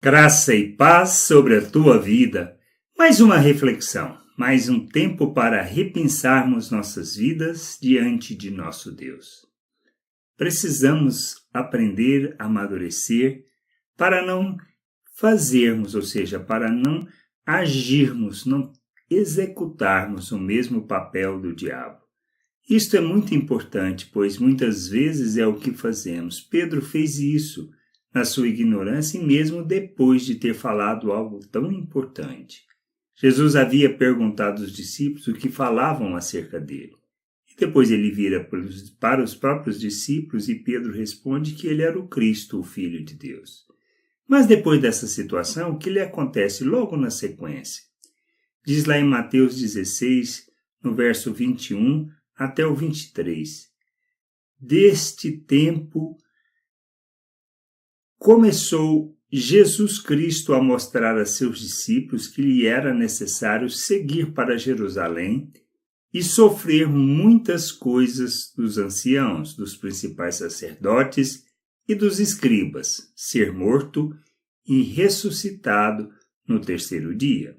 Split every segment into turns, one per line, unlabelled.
Graça e paz sobre a tua vida. Mais uma reflexão, mais um tempo para repensarmos nossas vidas diante de nosso Deus. Precisamos aprender a amadurecer para não fazermos, ou seja, para não agirmos, não executarmos o mesmo papel do diabo. Isto é muito importante, pois muitas vezes é o que fazemos. Pedro fez isso na sua ignorância e mesmo depois de ter falado algo tão importante. Jesus havia perguntado aos discípulos o que falavam acerca dele. E depois ele vira para os próprios discípulos e Pedro responde que ele era o Cristo, o Filho de Deus. Mas depois dessa situação, o que lhe acontece logo na sequência? Diz lá em Mateus 16, no verso 21 até o 23. Deste tempo começou Jesus Cristo a mostrar a seus discípulos que lhe era necessário seguir para Jerusalém e sofrer muitas coisas dos anciãos, dos principais sacerdotes e dos escribas, ser morto e ressuscitado no terceiro dia.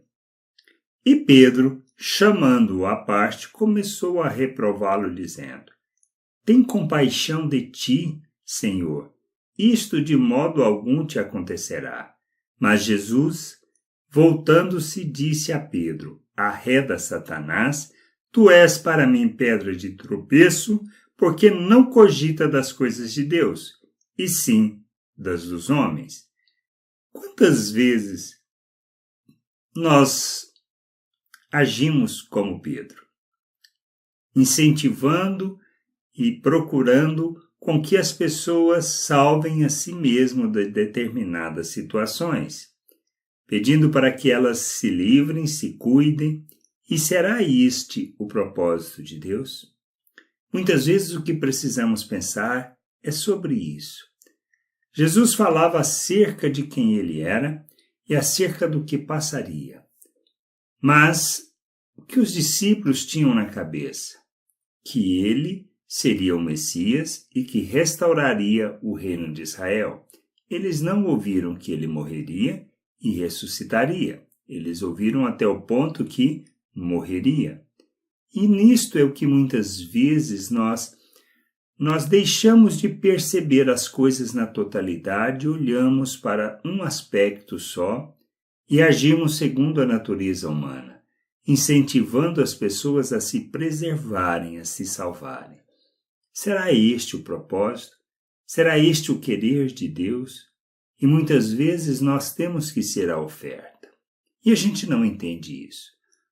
E Pedro, chamando-o à parte, começou a reprová-lo, dizendo: Tem compaixão de ti, Senhor. Isto de modo algum te acontecerá. Mas Jesus, voltando-se, disse a Pedro: Arreda, Satanás, tu és para mim pedra de tropeço, porque não cogita das coisas de Deus, e sim das dos homens. Quantas vezes nós agimos como Pedro, incentivando e procurando com que as pessoas salvem a si mesmo de determinadas situações, pedindo para que elas se livrem, se cuidem, e será este o propósito de Deus? Muitas vezes o que precisamos pensar é sobre isso. Jesus falava acerca de quem ele era e acerca do que passaria. Mas o que os discípulos tinham na cabeça? Que ele seria o Messias e que restauraria o reino de Israel. Eles não ouviram que ele morreria e ressuscitaria. Eles ouviram até o ponto que morreria. E nisto é o que muitas vezes nós deixamos de perceber as coisas na totalidade, olhamos para um aspecto só e agimos segundo a natureza humana, incentivando as pessoas a se preservarem, a se salvarem. Será este o propósito? Será este o querer de Deus? E muitas vezes nós temos que ser a oferta. E a gente não entende isso.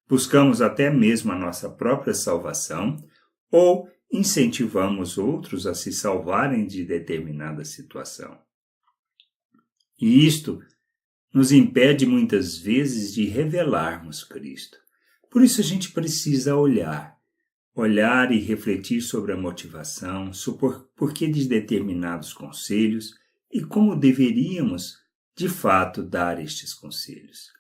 Buscamos até mesmo a nossa própria salvação ou incentivamos outros a se salvarem de determinada situação. E isto nos impede muitas vezes de revelarmos Cristo. Por isso a gente precisa olhar e refletir sobre a motivação, sobre o porquê de determinados conselhos e como deveríamos, de fato, dar estes conselhos.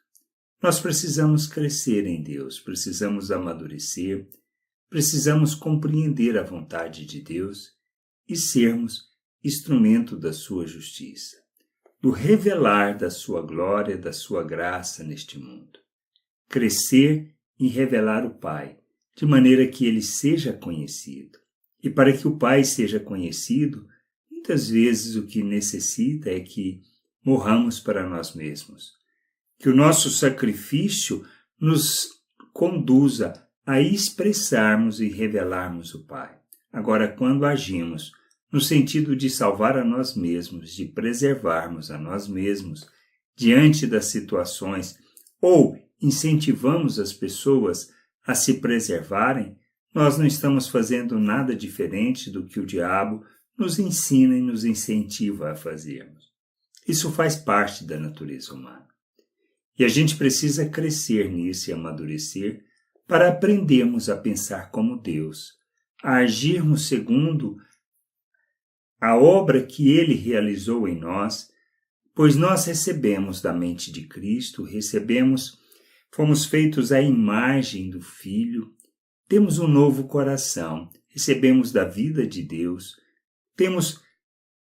Nós precisamos crescer em Deus, precisamos amadurecer, precisamos compreender a vontade de Deus e sermos instrumento da sua justiça, do revelar da sua glória, da sua graça neste mundo. Crescer e revelar o Pai, de maneira que ele seja conhecido. E para que o Pai seja conhecido, muitas vezes o que necessita é que morramos para nós mesmos. Que o nosso sacrifício nos conduza a expressarmos e revelarmos o Pai. Agora, quando agimos no sentido de salvar a nós mesmos, de preservarmos a nós mesmos diante das situações, ou incentivamos as pessoas a se preservarem, nós não estamos fazendo nada diferente do que o diabo nos ensina e nos incentiva a fazermos. Isso faz parte da natureza humana. E a gente precisa crescer nisso e amadurecer para aprendermos a pensar como Deus, a agirmos segundo a obra que ele realizou em nós, pois nós recebemos da mente de Cristo, fomos feitos à imagem do Filho, temos um novo coração, recebemos da vida de Deus, temos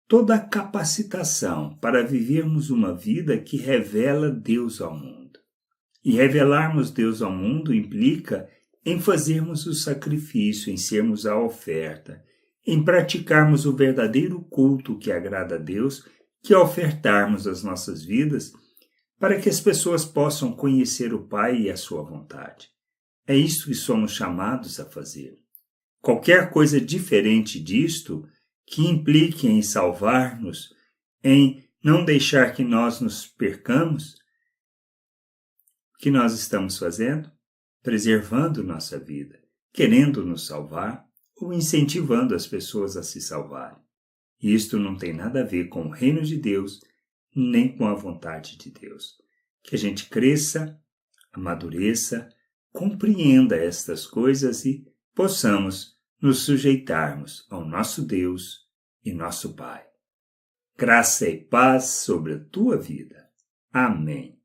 toda a capacitação para vivermos uma vida que revela Deus ao mundo. E revelarmos Deus ao mundo implica em fazermos o sacrifício, em sermos a oferta, em praticarmos o verdadeiro culto que agrada a Deus, que é ofertarmos as nossas vidas para que as pessoas possam conhecer o Pai e a sua vontade. É isso que somos chamados a fazer. Qualquer coisa diferente disto, que implique em salvar-nos, em não deixar que nós nos percamos, o que nós estamos fazendo? Preservando nossa vida, querendo nos salvar ou incentivando as pessoas a se salvarem. E isto não tem nada a ver com o reino de Deus, nem com a vontade de Deus. Que a gente cresça, amadureça, compreenda estas coisas e possamos nos sujeitarmos ao nosso Deus e nosso Pai. Graça e paz sobre a tua vida. Amém.